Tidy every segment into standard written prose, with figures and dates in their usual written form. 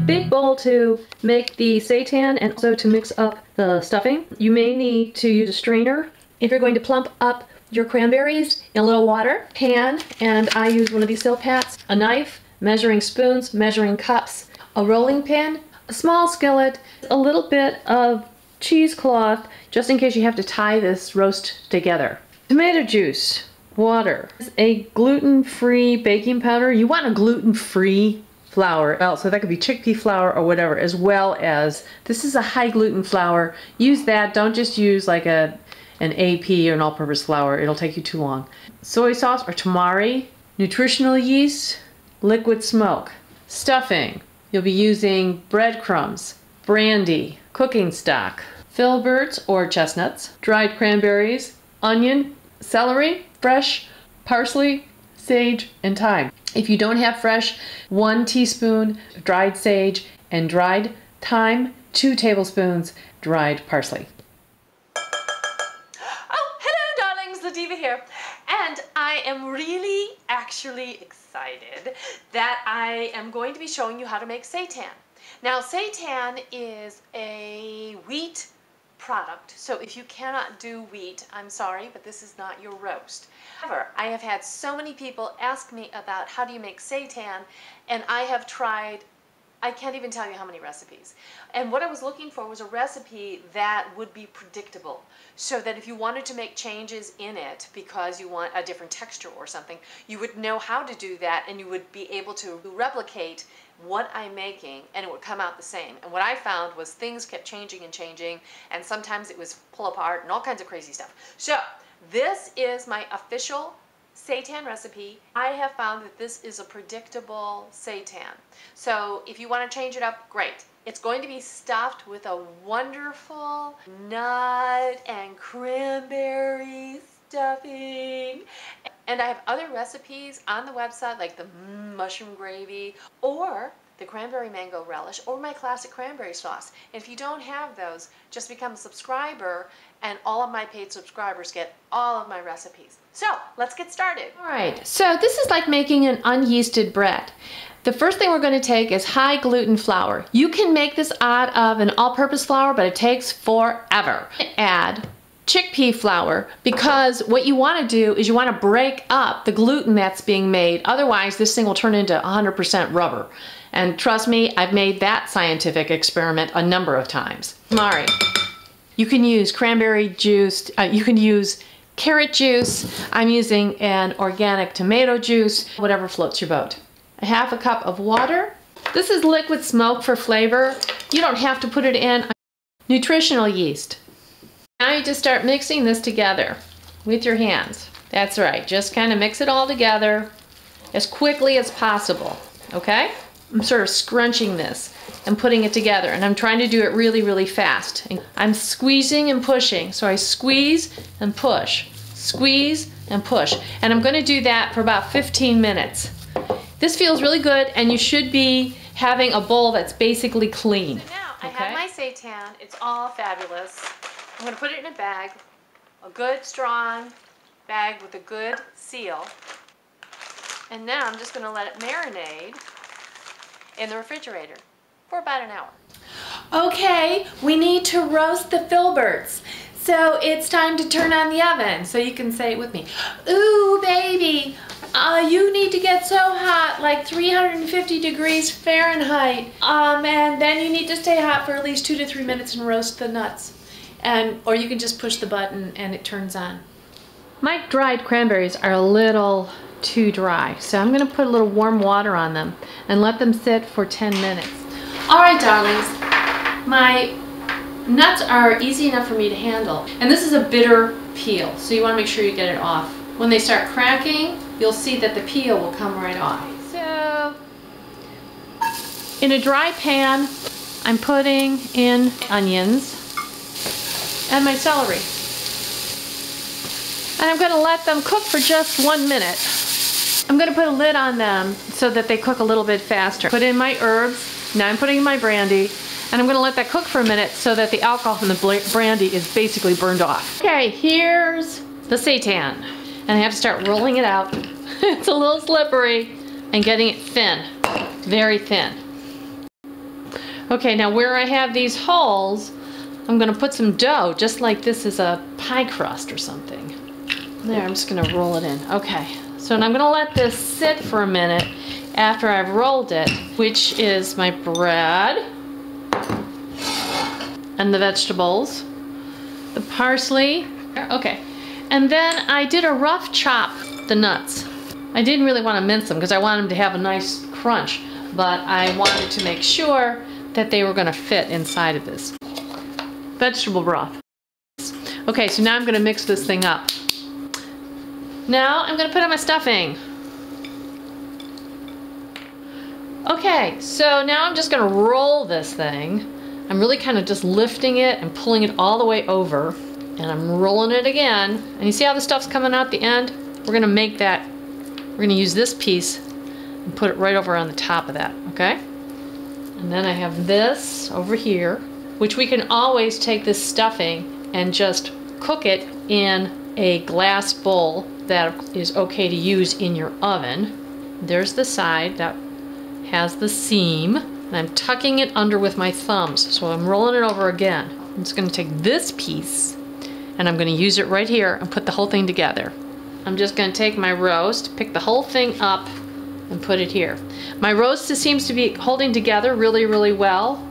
big bowl to make the seitan and also to mix up the stuffing. You may need to use a strainer if you're going to plump up your cranberries in a little water. Pan, and I use one of these Silpats, a knife, measuring spoons, measuring cups, a rolling pin, a small skillet, a little bit of cheesecloth just in case you have to tie this roast together. Tomato juice, water, a gluten-free baking powder. You want a gluten-free flour, well, so that could be chickpea flour or whatever, as well as, this is a high gluten flour. Use that, don't just use like an AP or an all-purpose flour, it'll take you too long. Soy sauce or tamari, nutritional yeast, liquid smoke. Stuffing, you'll be using breadcrumbs, brandy, cooking stock, filberts or chestnuts, dried cranberries, onion, celery, fresh parsley, sage, and thyme. If you don't have fresh, 1 teaspoon dried sage and dried thyme, 2 tablespoons dried parsley. Oh, hello darlings, LaDiva here. And I am really actually excited that I am going to be showing you how to make seitan. Now seitan is a wheat product, so if you cannot do wheat, I'm sorry, but this is not your roast. However, I have had so many people ask me about how do you make seitan, and I have tried, I can't even tell you how many recipes. And what I was looking for was a recipe that would be predictable, so that if you wanted to make changes in it because you want a different texture or something, you would know how to do that and you would be able to replicate what I'm making and it would come out the same. And what I found was things kept changing and changing, and sometimes it was pull apart and all kinds of crazy stuff. So this is my official seitan recipe. I have found that this is a predictable seitan. So if you want to change it up, great. It's going to be stuffed with a wonderful nut and cranberry stuffing. And I have other recipes on the website like the mushroom gravy or the cranberry mango relish or my classic cranberry sauce. And if you don't have those, just become a subscriber and all of my paid subscribers get all of my recipes. So let's get started. All right, so this is like making an unyeasted bread. The first thing we're going to take is high gluten flour. You can make this out of an all-purpose flour, but it takes forever. Add chickpea flour, because what you want to do is you want to break up the gluten that's being made. Otherwise, this thing will turn into 100% rubber. And trust me, I've made that scientific experiment a number of times. Tamari. You can use cranberry juice, you can use carrot juice. I'm using an organic tomato juice, whatever floats your boat. A half a cup of water. This is liquid smoke for flavor. You don't have to put it in. Nutritional yeast. Now you just start mixing this together with your hands. That's right, just kind of mix it all together as quickly as possible, okay? I'm sort of scrunching this and putting it together, and I'm trying to do it really, really fast. I'm squeezing and pushing, so I squeeze and push, squeeze and push, and I'm going to do that for about 15 minutes. This feels really good, and you should be having a bowl that's basically clean. So now I have my seitan, it's all fabulous. I'm going to put it in a bag, a good strong bag with a good seal, and now I'm just going to let it marinate in the refrigerator for about an hour. Okay, we need to roast the filberts. So it's time to turn on the oven. So you can say it with me. Ooh, baby, you need to get so hot, like 350 degrees Fahrenheit. And then you need to stay hot for at least 2 to 3 minutes and roast the nuts. Or you can just push the button and it turns on. My dried cranberries are a little too dry, so I'm going to put a little warm water on them and let them sit for 10 minutes. Alright darlings, my nuts are easy enough for me to handle, and this is a bitter peel, so you want to make sure you get it off. When they start cracking, you'll see that the peel will come right off. So in a dry pan, I'm putting in onions and my celery. And I'm going to let them cook for just 1 minute. I'm going to put a lid on them so that they cook a little bit faster. Put in my herbs, now I'm putting in my brandy, and I'm going to let that cook for a minute so that the alcohol from the brandy is basically burned off. Okay, here's the seitan. And I have to start rolling it out. It's a little slippery, and getting it thin, very thin. Okay, now where I have these holes, I'm gonna put some dough, just like this is a pie crust or something. There, I'm just gonna roll it in. Okay, so now I'm gonna let this sit for a minute after I've rolled it, which is my bread and the vegetables, the parsley. Okay, and then I did a rough chop the nuts. I didn't really want to mince them because I wanted them to have a nice crunch, but I wanted to make sure that they were going to fit inside of this vegetable broth. Okay, so now I'm going to mix this thing up. Now I'm going to put on my stuffing. Okay, so now I'm just going to roll this thing. I'm really kind of just lifting it and pulling it all the way over, and I'm rolling it again. And you see how the stuff's coming out the end? We're going to make that, we're going to use this piece and put it right over on the top of that, okay? And then I have this over here, which we can always take this stuffing and just cook it in a glass bowl that is okay to use in your oven. There's the side that has the seam, and I'm tucking it under with my thumbs, so I'm rolling it over again. I'm just going to take this piece and I'm going to use it right here and put the whole thing together. I'm just going to take my roast, pick the whole thing up, and put it here. My roast seems to be holding together really, really well,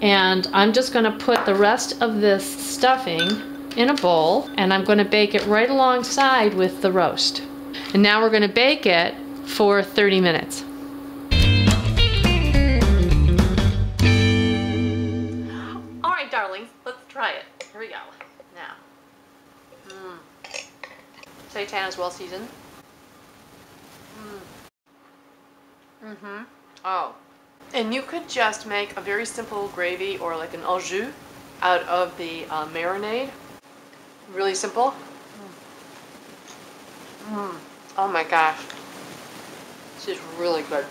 and I'm just going to put the rest of this stuffing in a bowl, and I'm going to bake it right alongside with the roast. And now we're going to bake it for 30 minutes. All right, darlings, let's try it. Here we go. Now, seitan is well seasoned. Oh. And you could just make a very simple gravy or like an au jus out of the marinade. Really simple. Oh my gosh. This is really good.